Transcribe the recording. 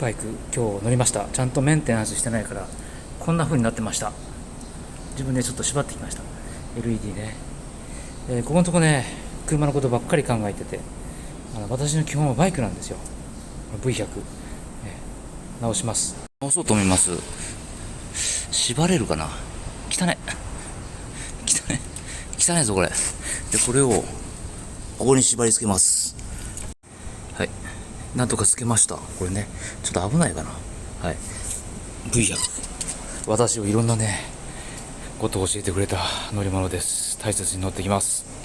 バイク今日乗りました。ちゃんとメンテナンスしてないからこんな風になってました。自分でちょっと縛ってきました。 LED ね、ここのとこね車のことばっかり考えてて、私の基本はバイクなんですよ。 V100、直します。直そうと思います。縛れるかな。汚ね汚ね汚いぞこれで。これをここに縛り付けます。はい、なんとかつけました。これねちょっと危ないかな。はい、 V100、 私をいろんなねことを教えてくれた乗り物です。大切に乗ってきます。